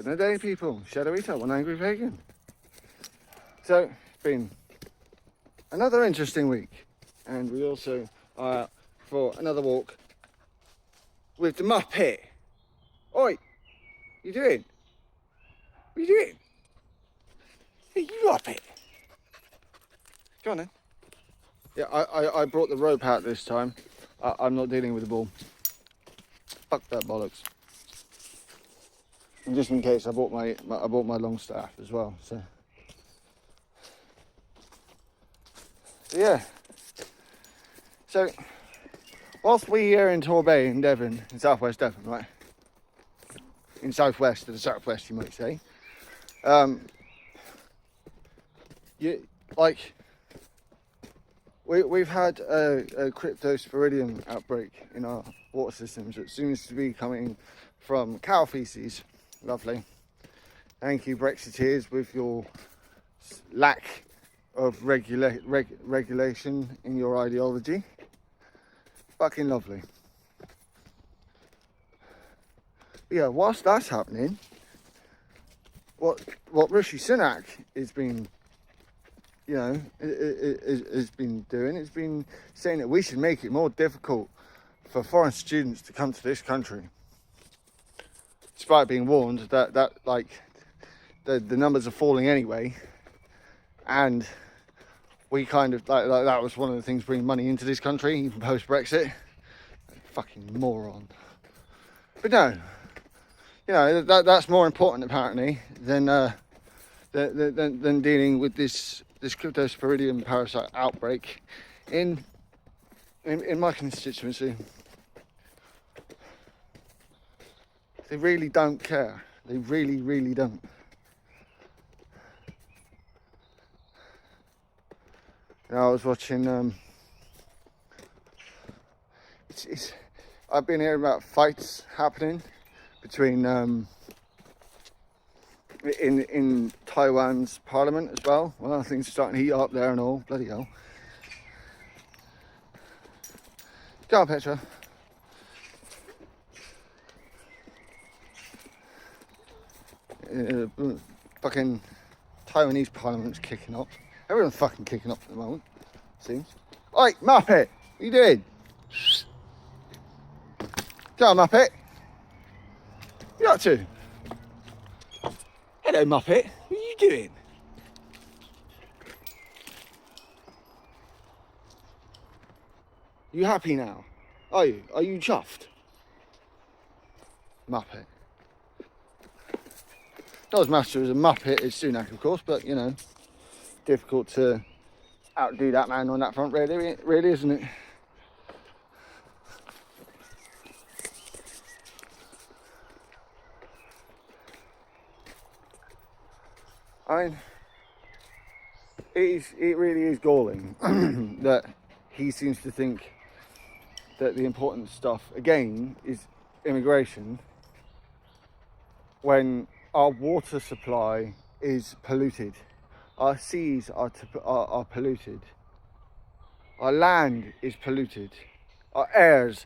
Good day, people. Shadow Eater, one angry pagan. So, it's been another interesting week, and we also are out for another walk with the Muppet. Oi, what you doing? What you doing? Hey, you Muppet. Come on then. Yeah, I brought the rope out this time. I'm not dealing with the ball. Fuck that bollocks. And just in case, I bought my long staff as well. So yeah. So whilst we here in Torbay in Devon, in southwest Devon, right? In southwest of the southwest, you might say. We've had a cryptosporidium outbreak in our water systems. It seems to be coming from cow feces. Lovely. Thank you, Brexiteers, with your lack of regulation in your ideology. Fucking lovely. But yeah, whilst that's happening, what Rishi Sunak has been, has been doing, it's been saying that we should make it more difficult for foreign students to come to this country. Despite being warned that the numbers are falling anyway, and we kind of like that was one of the things bringing money into this country, even post Brexit. Fucking moron. But no, that's more important apparently than dealing with this cryptosporidium parasite outbreak in my constituency. They really don't care. They really, really don't. I was watching. I've been hearing about fights happening between in Taiwan's parliament as well. Well, things are starting to heat up there and all. Bloody hell. Go on, Petra. Fucking Taiwanese parliament's kicking off. Everyone's fucking kicking off at the moment, seems. Oi, Muppet! What you doing? Go on, Muppet. What you up to? Hello, Muppet. What are you doing? You happy now? Are you? Are you chuffed? Muppet. Not as master as a Muppet as Sunak, of course, but, difficult to outdo that man on that front, really, isn't it? I mean, it really is galling that he seems to think that the important stuff, again, is immigration, when our water supply is polluted, our seas are polluted, our land is polluted, our air is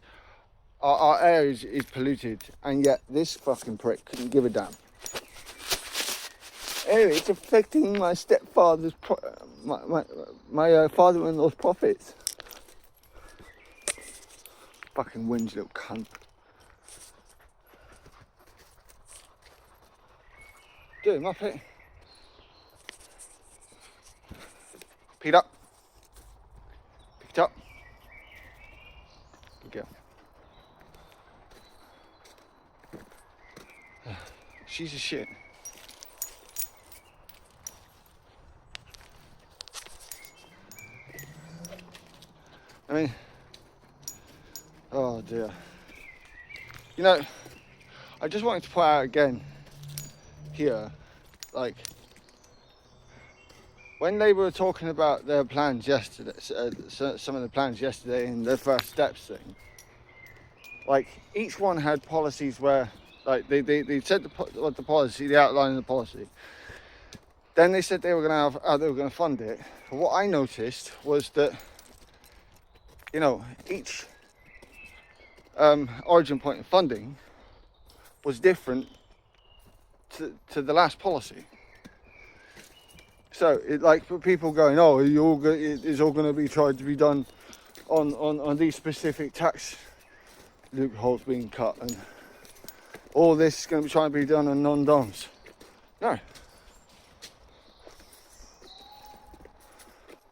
polluted, and yet this fucking prick couldn't give a damn. Anyway, it's affecting my stepfather's, my father-in-law's profits. Fucking whinge little cunt. Do it, Muppet. Pick it up. Pick it up. Good girl. She's a shit. I mean, oh dear. I just wanted to point out again here, like, when they were talking about their plans yesterday, some of the plans yesterday in the first steps thing, like, each one had policies where, like, they said the policy, the outline of the policy. Then they said they were going to have, how they were going to fund it. But what I noticed was that, each origin point of funding was different to the last policy. So it like for people going, oh, it's all going to be tried to be done on these specific tax loopholes being cut, and all this is going to be trying to be done on non-doms. No,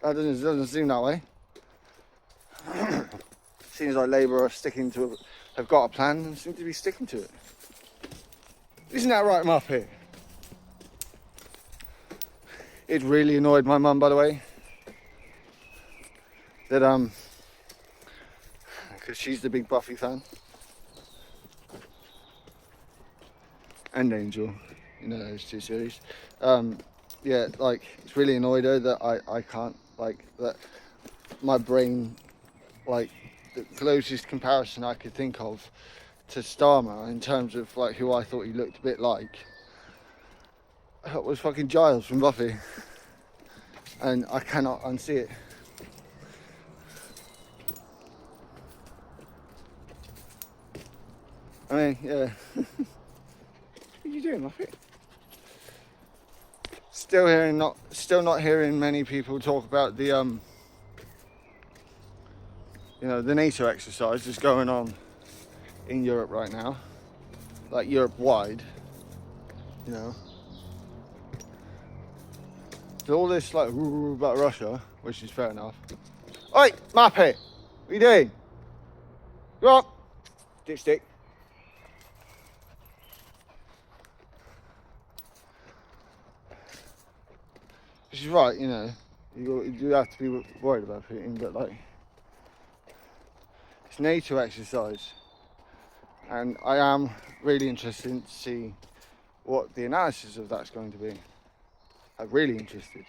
that doesn't seem that way. Seems like Labour are sticking to it, have got a plan and seem to be sticking to it. Isn't that right, Muppet? It really annoyed my mum, by the way, that because she's the big Buffy fan, and Angel, you know, those two series. Yeah, like it's really annoyed her that I can't, like, that my brain, like, the closest comparison I could think of to Starmer in terms of like who I thought he looked a bit like was fucking Giles from Buffy, and I cannot unsee it. I mean, yeah. What are you doing, Muppet? Still not hearing many people talk about the you know, the NATO exercise that's going on in Europe right now, like Europe wide, you know. So all this like about Russia, which is fair enough. Oi, Muppet, what are you doing? Go on, dipstick. She's right, you know. You do have to be worried about Putin, but like, it's NATO exercise, and I am really interested to see what the analysis of that's going to be. I'm really interested.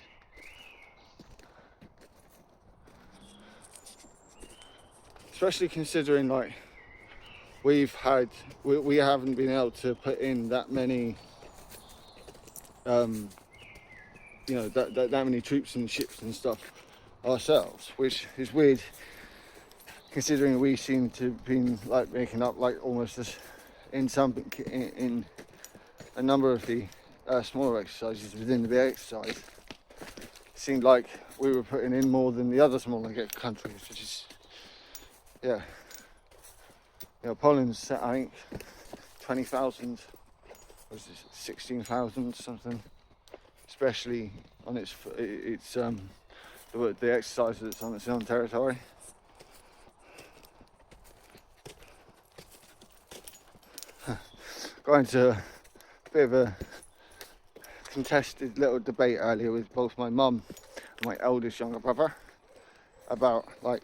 Especially considering like we haven't been able to put in that many you know, that many troops and ships and stuff ourselves, which is weird considering we seem to have been like making up like almost this in a number of the smaller exercises within the big exercise. It seemed like we were putting in more than the other smaller countries, which is, yeah. You know, Poland's set, I think, 20,000, was it 16,000 something, especially on its the exercise that's on its own territory. Got into a bit of a contested little debate earlier with both my mum and my eldest younger brother about like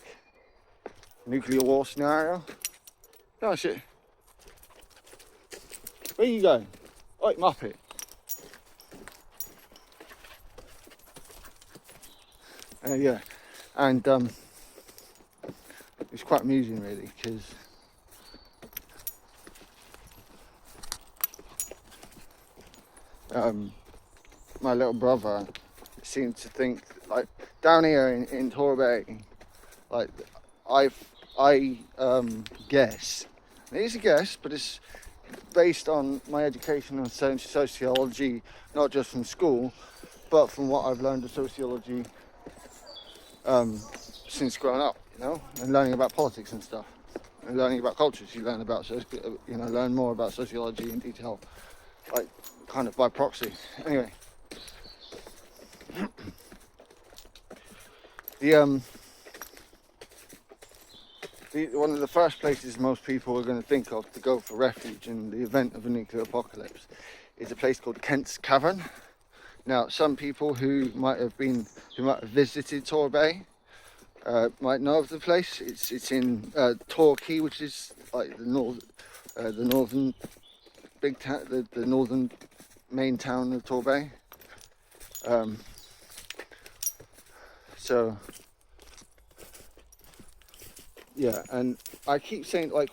nuclear war scenario. Oh shit. Where you going? Oi, Muppet. Yeah, and it's quite amusing really, because my little brother seemed to think, like, down here in Torbay, like, I guess, and it is a guess, but it's based on my education on sociology, not just from school, but from what I've learned of sociology since growing up, you know, and learning about politics and stuff, and learning about cultures. You learn about, you know, learn more about sociology in detail, like kind of by proxy. Anyway, one of the first places most people are going to think of to go for refuge in the event of a nuclear apocalypse is a place called Kent's Cavern. Now, some people who might have visited Torbay might know of the place. It's in Torquay, which is like the northern big town, the northern main town of Torbay. So yeah, and I keep saying, like,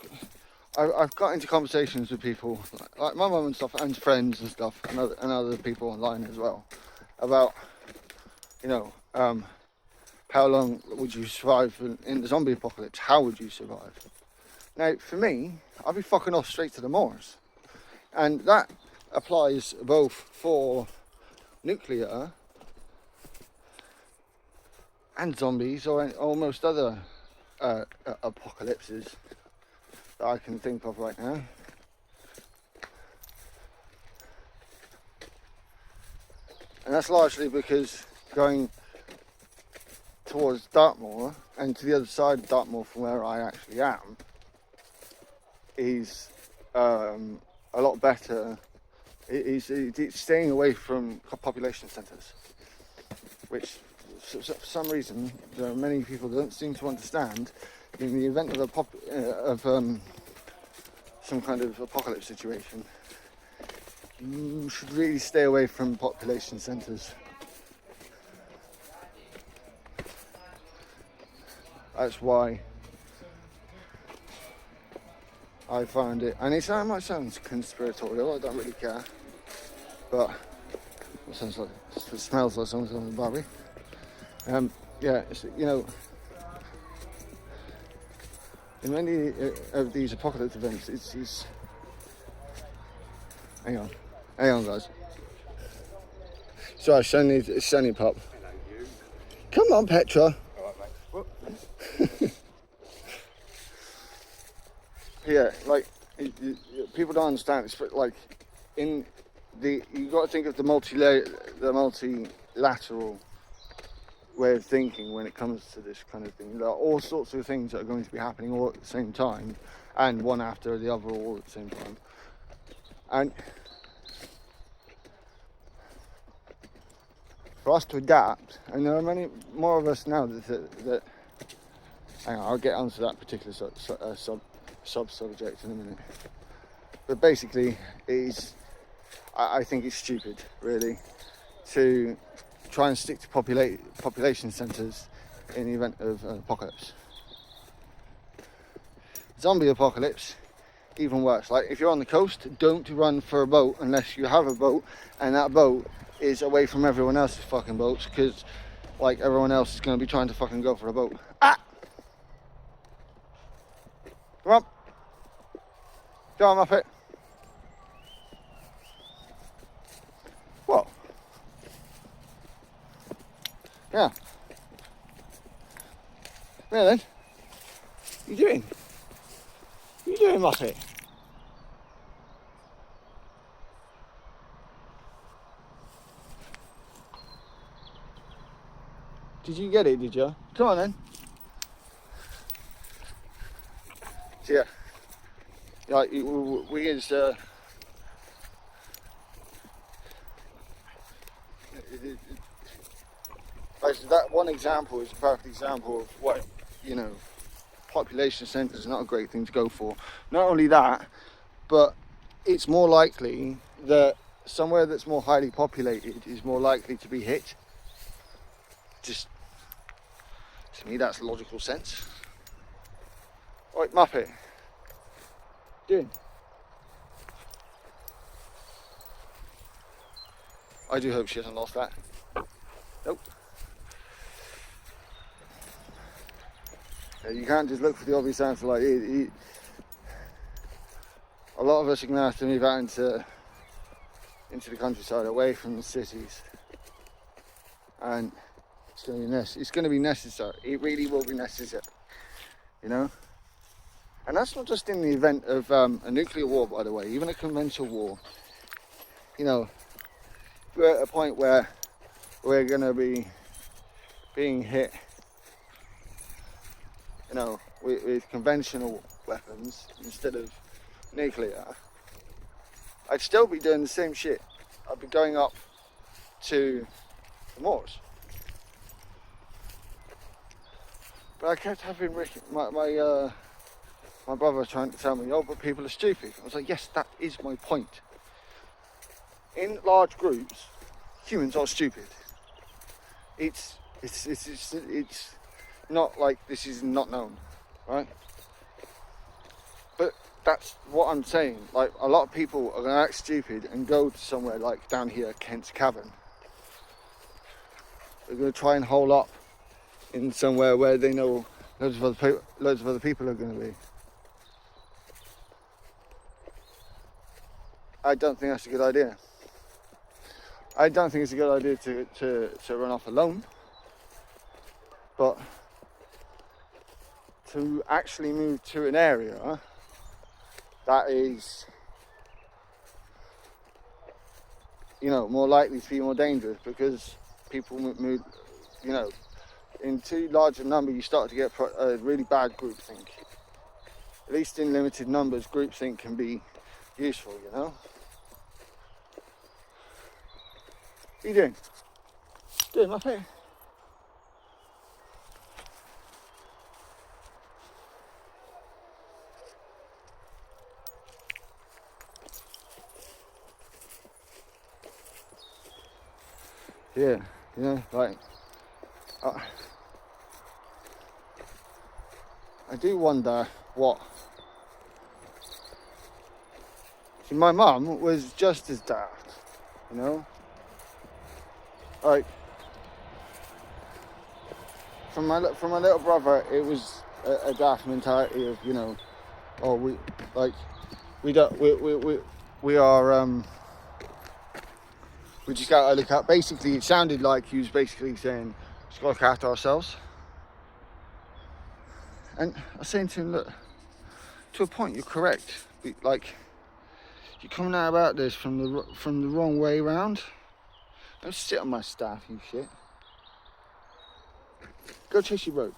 I've got into conversations with people, like my mum and stuff, and friends and stuff, and other people online as well, about, you know, how long would you survive in the zombie apocalypse? How would you survive? Now, for me, I'd be fucking off straight to the moors, and that applies both for nuclear and zombies or almost other apocalypses that I can think of right now. And that's largely because going towards Dartmoor and to the other side of Dartmoor from where I actually am is a lot better. It's staying away from population centres, which for some reason there are many people that don't seem to understand. In the event of some kind of apocalypse situation, you should really stay away from population centres. That's why I find it, and it might sound conspiratorial, I don't really care, but it smells like something on the Barbie. Yeah, you know, in many of these apocalypse events, it's hang on guys. Sorry, Sunny Pop. Come on, Petra. Yeah, like people don't understand. It's like you got to think of the multilateral way of thinking when it comes to this kind of thing. There are all sorts of things that are going to be happening all at the same time, and one after the other all at the same time. And for us to adapt, and there are many more of us now that hang on, I'll get onto that particular sub-subject in a minute. But basically, I think it's stupid, really, to try and stick to population centres in the event of an apocalypse. Zombie apocalypse, even worse. Like, if you're on the coast, don't run for a boat unless you have a boat, and that boat is away from everyone else's fucking boats, because, like, everyone else is going to be trying to fucking go for a boat. Ah! Come on. Go on, Muppet. What? Yeah. Yeah, then. What are you doing? What are you doing, Muppet? Did you get it, did you? Come on, then. So, yeah. Like, we as that one example is a perfect example of what, you know, population centres is not a great thing to go for. Not only that, but it's more likely that somewhere that's more highly populated is more likely to be hit. Just, to me, that's logical sense. Right, Muppet. Doing? I do hope she hasn't lost that. Nope. Yeah, you can't just look for the obvious answer. Like a lot of us are going to have to move out into the countryside, away from the cities, and it's going to be necessary. It really will be necessary, you know. And that's not just in the event of a nuclear war, by the way, even a conventional war. You know, we're at a point where we're going to be being hit, you know, with conventional weapons instead of nuclear. I'd still be doing the same shit. I'd be going up to the moors. But I kept having my brother trying to tell me, oh, but people are stupid. I was like, yes, that is my point. In large groups, humans are stupid. It's not like this is not known, right? But that's what I'm saying. Like, a lot of people are going to act stupid and go to somewhere like down here, Kent's Cavern. They're going to try and hole up in somewhere where they know loads of other people are going to be. I don't think that's a good idea. I don't think it's a good idea to run off alone. But to actually move to an area that is, you know, more likely to be more dangerous, because people move, you know, in too large a number, you start to get a really bad groupthink. At least in limited numbers, groupthink can be useful, you know. What are you doing? Doing my thing. Yeah, you know, like, I do wonder what. See, my mum was just as daft, you know. Like, from my little brother, it was a daft mentality of, you know, oh, we are we just gotta look out. Basically, it sounded like he was basically saying, just gotta look after ourselves. And I was saying to him, look, to a point, you're correct. Like, you're coming out about this from the wrong way round. Don't sit on my staff, you shit. Go chase your rope.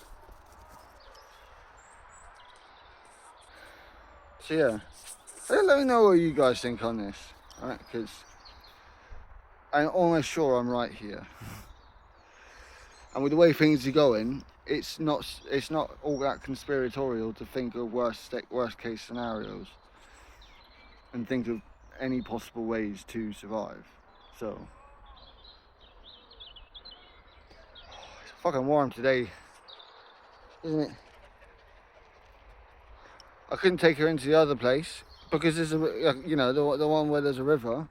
So yeah, let me know what you guys think on this, right? Because I'm almost sure I'm right here. And with the way things are going, it's not all that conspiratorial to think of worst case scenarios and think of any possible ways to survive. So it's fucking warm today, isn't it? I couldn't take her into the other place because there's a, you know, the one where there's a river,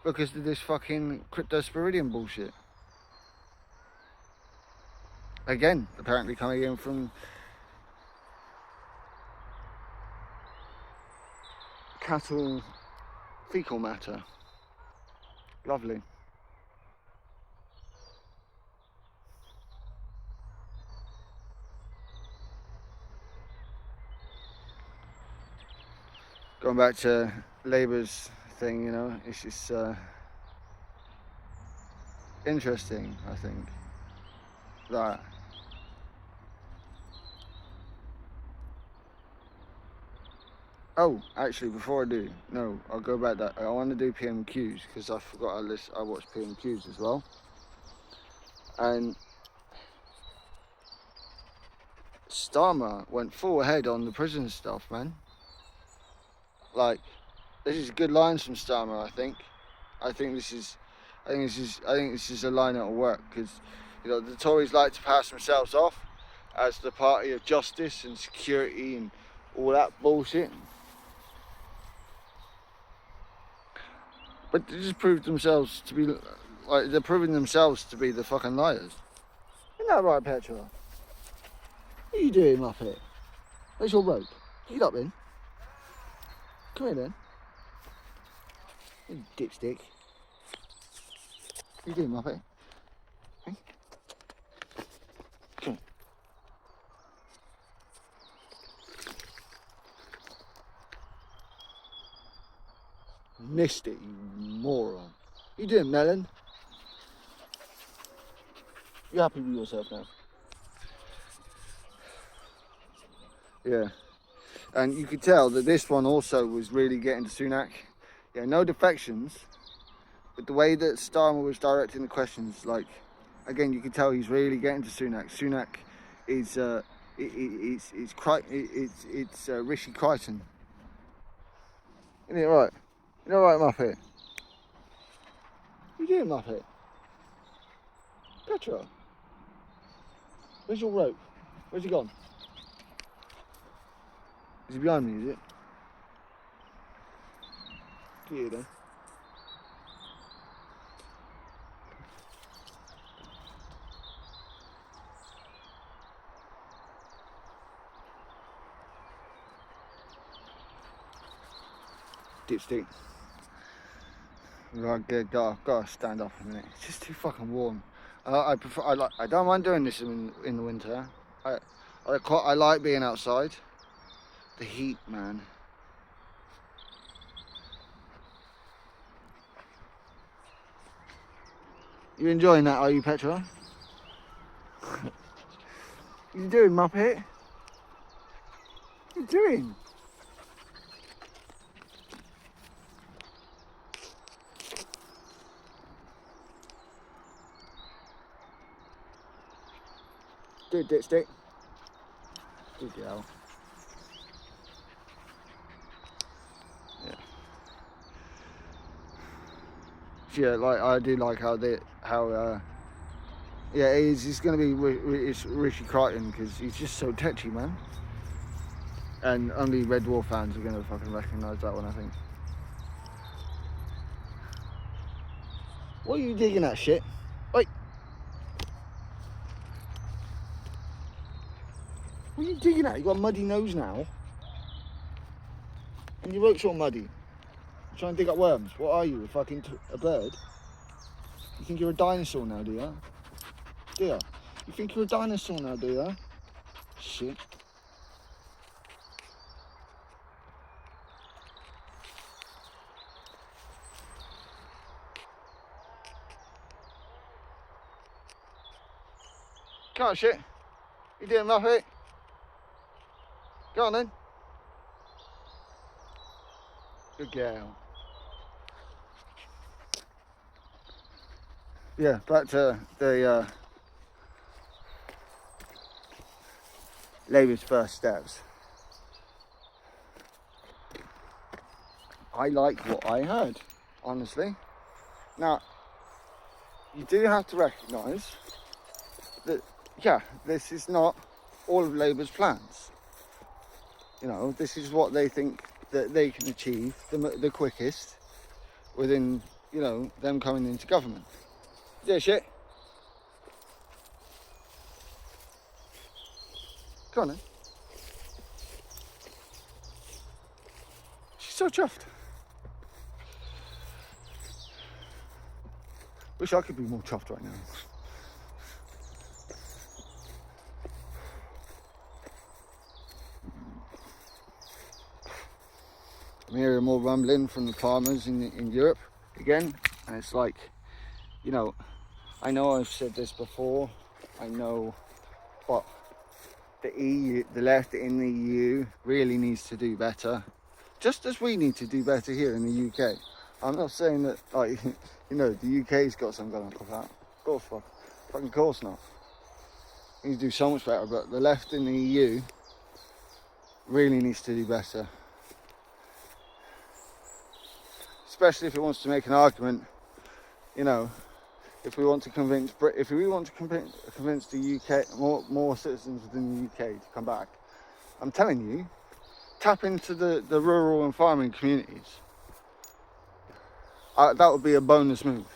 because of this fucking cryptosporidium bullshit. Again, apparently coming in from cattle fecal matter. Lovely. Going back to Labour's thing, you know, it's just interesting, I think, that oh, actually, before I do, no, I'll go back that. I want to do PMQs because I forgot I watched PMQs as well. And Starmer went full ahead on the prison stuff, man. Like, this is good lines from Starmer, I think. I think this is a line that'll work, because, you know, the Tories like to pass themselves off as the party of justice and security and all that bullshit. But they just proved themselves to be, like, they're proving themselves to be the fucking liars. Isn't that right, Petra? What are you doing, Muppet? Where's your rope? Get up then. Come here then. You dipstick. What are you doing, Muppet? Hey? Come here. Missed it, you moron. What are you doing, Melon? You happy with yourself now? Yeah. And you could tell that this one also was really getting to Sunak. Yeah, no defections, but the way that Starmer was directing the questions, like, again, you could tell he's really getting to Sunak. Sunak is it's Rishi Crichton. Isn't it right? You know, right, Muppet? What are you doing, Muppet? Petra, where's your rope? Where's he gone? Is he behind me, is it? Yeah, then. Dipstick. Gotta stand up a minute. It's just too fucking warm. I prefer. I don't mind doing this in the winter. I like being outside. The heat, man. You enjoying that, are you, Petra? You doing, Muppet? What you doing? Good dipstick. Good girl. Yeah. Yeah, like I do like how yeah, he's going to be it's Rishi Crichton because he's just so touchy, man. And only Red Dwarf fans are going to fucking recognise that one, I think. What are you digging at, shit? Wait. What are you digging at? You got a muddy nose now. And your rope's all muddy. You're trying to dig up worms. What are you, a bird? You think you're a dinosaur now, do you? Do you? You think you're a dinosaur now, do you? Shit. Come on, shit. You doing Muppet? Go on then. Good girl. Yeah, back to the Labour's first steps. I like what I heard, honestly. Now, you do have to recognise that, yeah, this is not all of Labour's plans. You know, this is what they think that they can achieve the quickest within, you know, them coming into government. Yeah, shit. Come on then. She's so chuffed. Wish I could be more chuffed right now. I'm hearing more rumbling from the farmers in Europe again, and it's like, you know, I know I've said this before, I know, but the EU, the left in the EU really needs to do better, just as we need to do better here in the UK. I'm not saying that, like, you know, the UK's got some going on for that. Of course, fucking course not. We need to do so much better, but the left in the EU really needs to do better. Especially if it wants to make an argument, you know, if we want to convince the UK, more citizens within the UK to come back. I'm telling you, tap into the rural and farming communities. That would be a bonus move.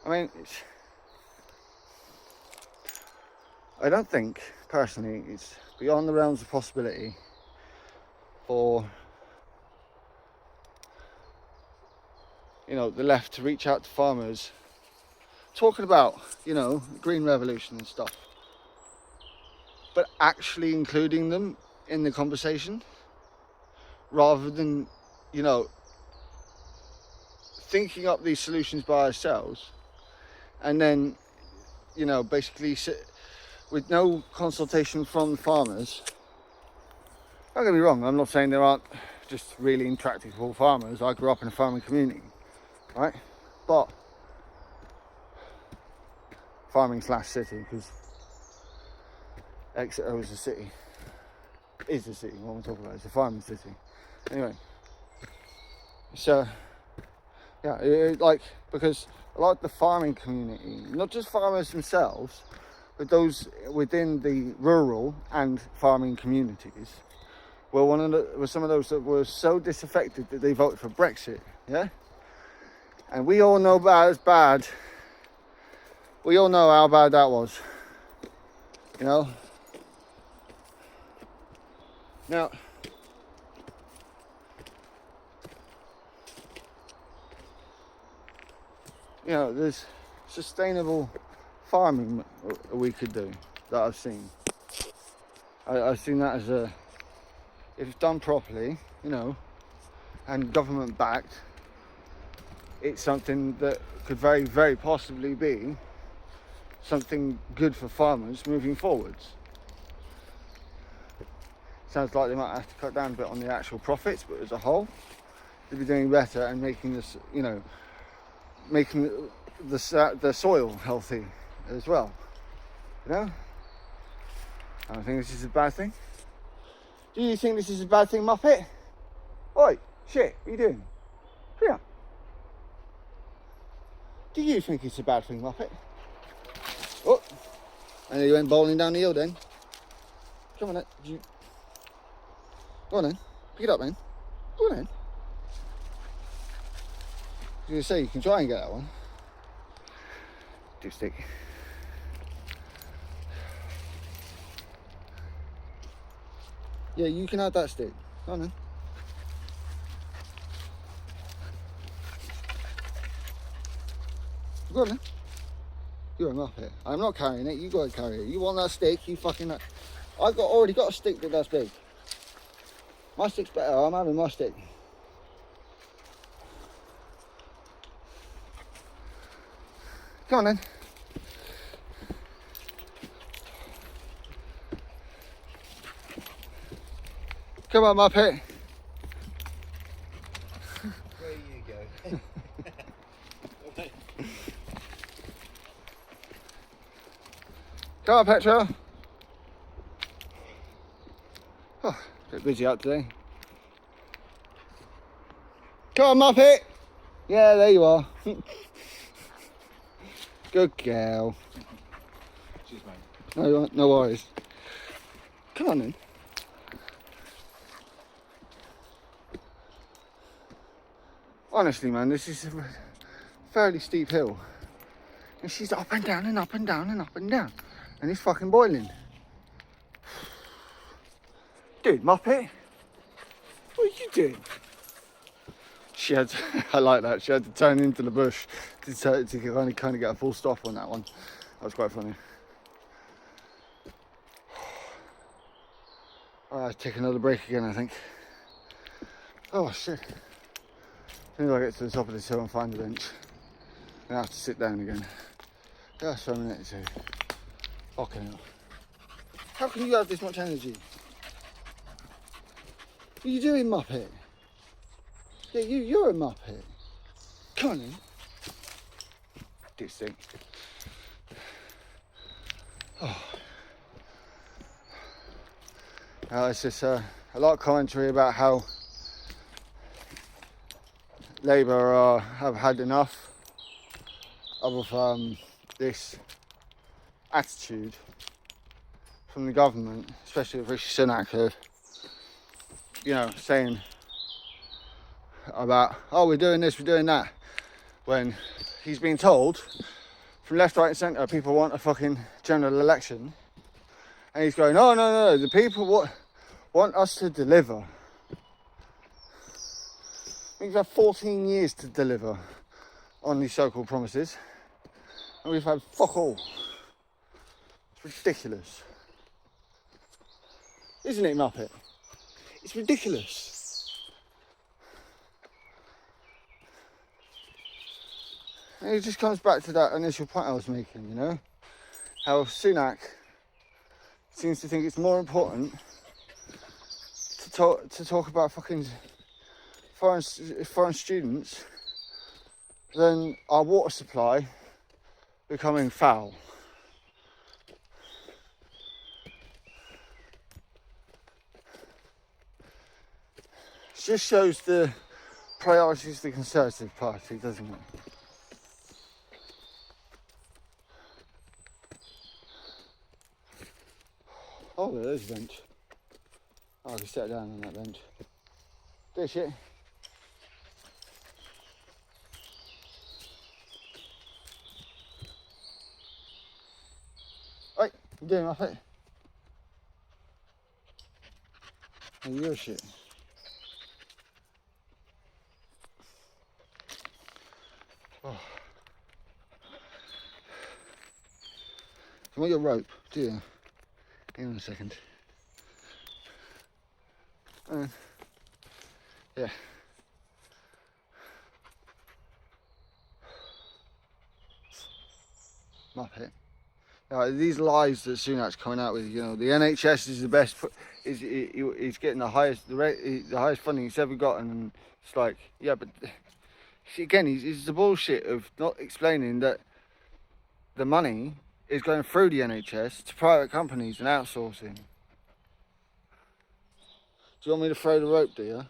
I mean, I don't think, personally, it's beyond the realms of possibility for, you know, the left to reach out to farmers talking about, you know, green revolution and stuff, but actually including them in the conversation rather than, you know, thinking up these solutions by ourselves and then, you know, basically with no consultation from the farmers. Don't get me wrong, I'm not saying there aren't just really intractable farmers. I grew up in a farming community, right? But farming/city, because Exeter was a city, is a city. What I'm talking about, it's a farming city. Anyway, so yeah, like, because a lot of the farming community, not just farmers themselves, but those within the rural and farming communities, were some of those that were so disaffected that they voted for Brexit. Yeah, and we all know bad. We all know how bad that was. You know. Now, you know, there's sustainable farming we could do that I've seen. I've seen that as a, if it's done properly, you know, and government backed, it's something that could very, very possibly be something good for farmers moving forwards. Sounds like they might have to cut down a bit on the actual profits, but as a whole, they'd be doing better and making this, you know, making the soil healthy as well. You know? I don't think this is a bad thing. Do you think this is a bad thing, Muppet? Oi, shit, what are you doing? Here. Do you think it's a bad thing, Muppet? Oh, and you went bowling down the hill then. Come on, then. Go on then. Pick it up, man. Go on then. I was going to say, you can try and get that one. Do stick. Yeah, you can have that stick. Go on then. Go on then. You're a muppet. I'm not carrying it. You got to carry it. You want that stick? You fucking... I've already got a stick that's big. My stick's better. I'm having my stick. Come on then. Come on, Muppet. There you go. Come on, Petra. Oh, a bit busy out today. Come on, Muppet. Yeah, there you are. Good girl. Cheers, mate. No worries. Come on then. Honestly, man, this is a fairly steep hill. And she's up and down and up and down and up and down. And it's fucking boiling. Dude, Muppet, what are you doing? She had to, I like that, she had to turn into the bush to kind of get a full stop on that one. That was quite funny. Alright, take another break again, I think. Oh shit. As soon as I get to the top of this hill and find a bench, I'm gonna have to sit down again. Just for a minute or two. Fucking hell. How can you have this much energy? What are you doing, Muppet? Yeah, you're a Muppet. Come on in. This thing. Oh. It's just a lot of commentary about how Labour have had enough of this attitude from the government, especially with Rishi Sunak, you know, saying about, oh, we're doing this, we're doing that, when he's been told from left, right and centre people want a fucking general election, and he's going, oh no, the people want us to deliver. We've had 14 years to deliver on these so-called promises, and we've had fuck all. It's ridiculous. Isn't it, Muppet? It's ridiculous. And it just comes back to that initial point I was making, you know? How Sunak seems to think it's more important to talk about fucking foreign students than our water supply becoming foul. It just shows the priorities of the Conservative Party, doesn't it? Oh, there's a bench. Oh, I can sit down on that bench. Do shit. Right, you doing my fit? Oh, you're shit. Oh. want your rope, do you? Hang on a second. Yeah. Muppet. These lies that Sunak's coming out with, the NHS is the best. He's getting the highest funding it's ever gotten, and it's like, yeah, but see, again, he's the bullshit of not explaining that the money is going through the NHS to private companies and outsourcing. Do you want me to throw the rope, do you?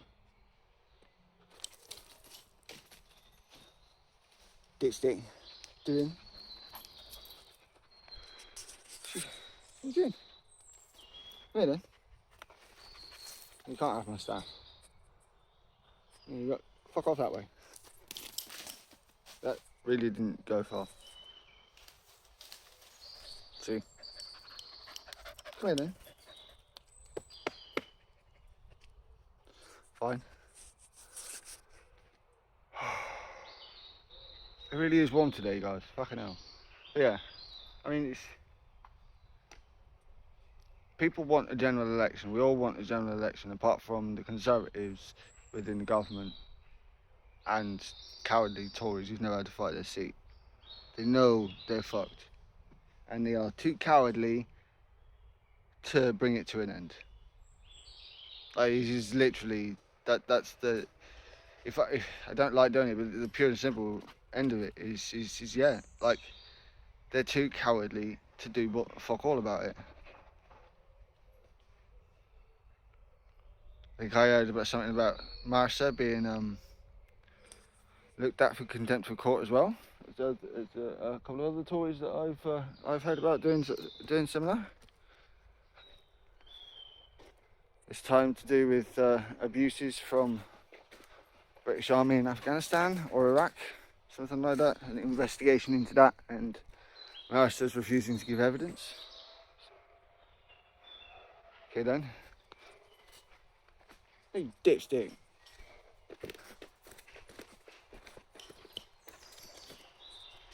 Dipstick. Doing? What are you doing? Here then. You can't have my staff. You got fuck off that way. That really didn't go far. See? Come here then. Fine. It really is warm today, guys. Fucking hell. But yeah. I mean, people want a general election. We all want a general election, apart from the Conservatives within the government and cowardly Tories who've never had to fight their seat. They know they're fucked, and they are too cowardly to bring it to an end. Like, it's just literally that's the. If I don't like doing it, but the pure and simple end of it is yeah, like, they're too cowardly to do fuck all about it. I think I heard about something about Marcia being looked at for contempt of court as well. There's a couple of other Tories that I've heard about doing similar. It's time to do with abuses from British Army in Afghanistan or Iraq, something like that. An investigation into that, and Marcia's refusing to give evidence. Okay then. Hey, dipstick.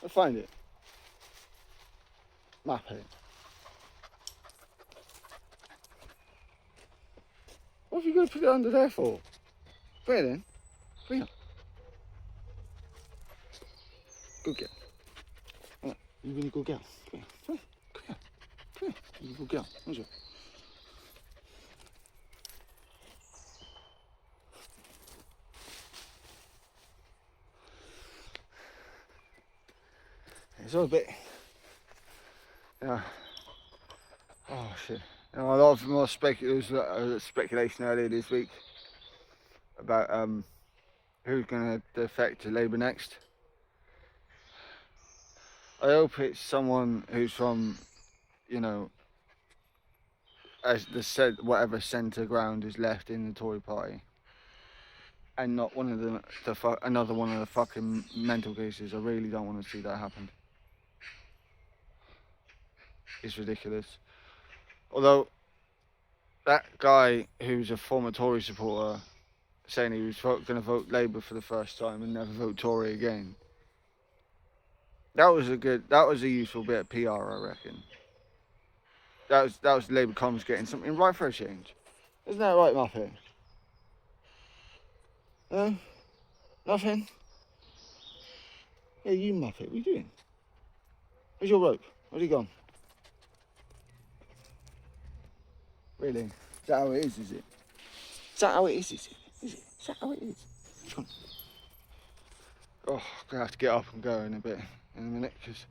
I'll find it. Map it. What have you got to put it under there for? Where then? Come here. Good girl. Right, you really good girl. Come here. Come here. Come here. You good girl. Where's you? It's all a bit. Yeah. Oh shit. A lot of more speculation earlier this week about who's going to defect to Labour next. I hope it's someone who's from, as whatever centre ground is left in the Tory party, and not one of another one of the fucking mental cases. I really don't want to see that happen. It's ridiculous. Although, that guy who's a former Tory supporter saying he was going to vote Labour for the first time and never vote Tory again, that was a useful bit of PR, I reckon. That was Labour comms getting something right for a change. Isn't that right, Muppet? Nothing? Yeah, you Muppet, what are you doing? Where's your rope? Where's he gone? Really? Is that how it is it? Is that how it is it? Is that how it is? Come on. Oh, I'm going to have to get up and go in a minute, because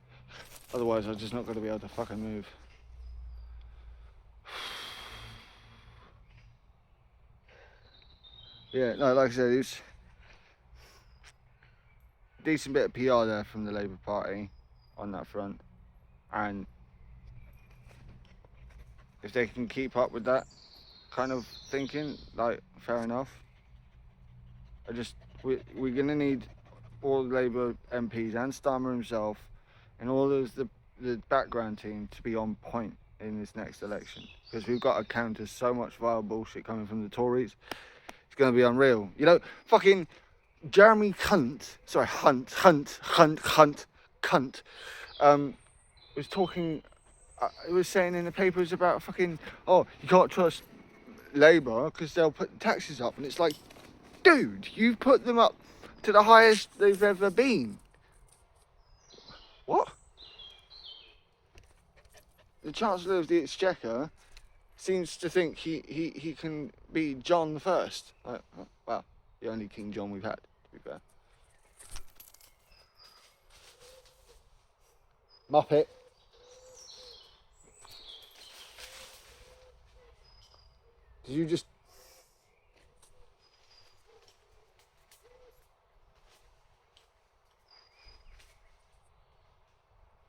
otherwise I'm just not going to be able to fucking move. Yeah, no, like I said, it's a decent bit of PR there from the Labour Party on that front, and if they can keep up with that kind of thinking, like, fair enough. We're going to need all the Labour MPs and Starmer himself and all of the background team to be on point in this next election, because we've got to counter so much vile bullshit coming from the Tories. It's going to be unreal. Fucking Jeremy Hunt, was talking it was saying in the papers about fucking, oh, you can't trust Labour because they'll put taxes up. And it's like, dude, you've put them up to the highest they've ever been. What? The Chancellor of the Exchequer seems to think he can be John the First. Well, the only King John we've had, to be fair. Muppet. Did you just...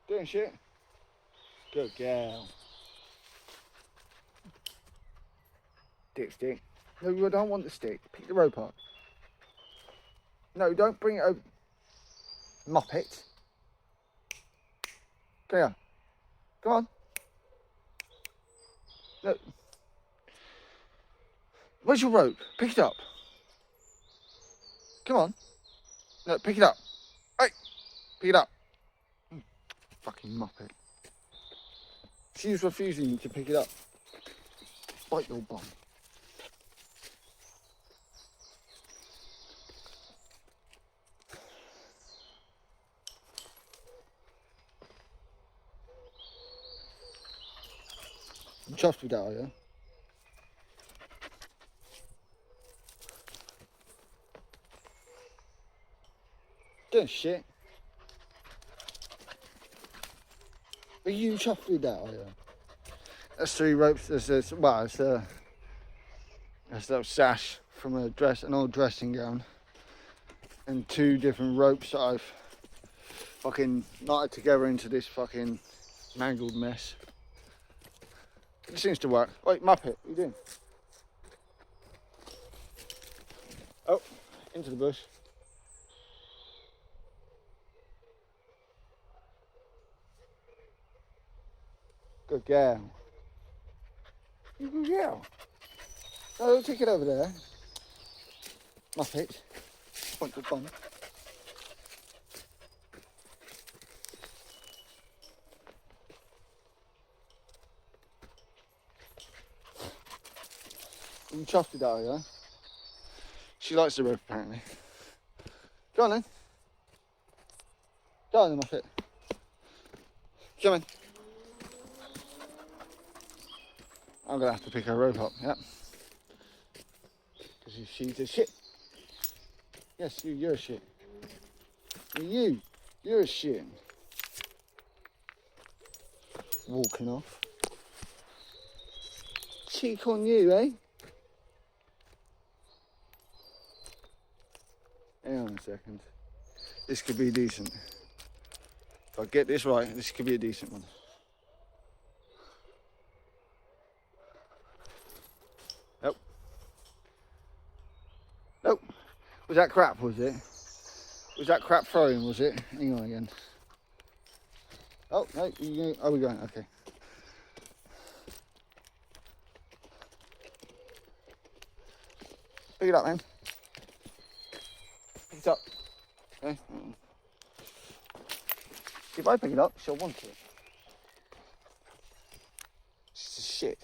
doing shit? Good girl. Stick. No, you don't want the stick. Pick the rope up. No, don't bring it over. Muppet. Come here. Come on. No. Where's your rope? Pick it up. Come on. No, pick it up. Hey, pick it up. Fucking Muppet. She's refusing to pick it up. Bite your bum. You chuffed with that, are you? Doing shit. Are you chuffed with that, are you? That's 3 ropes. There's it's a little sash from an old dressing gown, and 2 different ropes that I've fucking knotted together into this fucking mangled mess. It seems to work. Wait, Muppet, what are you doing? Oh, into the bush. Good girl. Good girl. No, take it over there. Muppet. Point the bum. You chuffed with that, are you? She likes the rope, apparently. Go on then. Go on then, Muppet. Come in. I'm going to have to pick her rope up, yeah. Because she's a shit. Yes, you're a shit. You're a shit. Walking off. Cheek on you, eh? Hang on a second. This could be decent. If I get this right, this could be a decent one. Nope. Nope. Was that crap, was it? Was that crap throwing, was it? Hang on again. Oh, no, are we going? Okay. Pick it up, man. Pick it up. Okay. If I pick it up, she'll want it. She's a shit.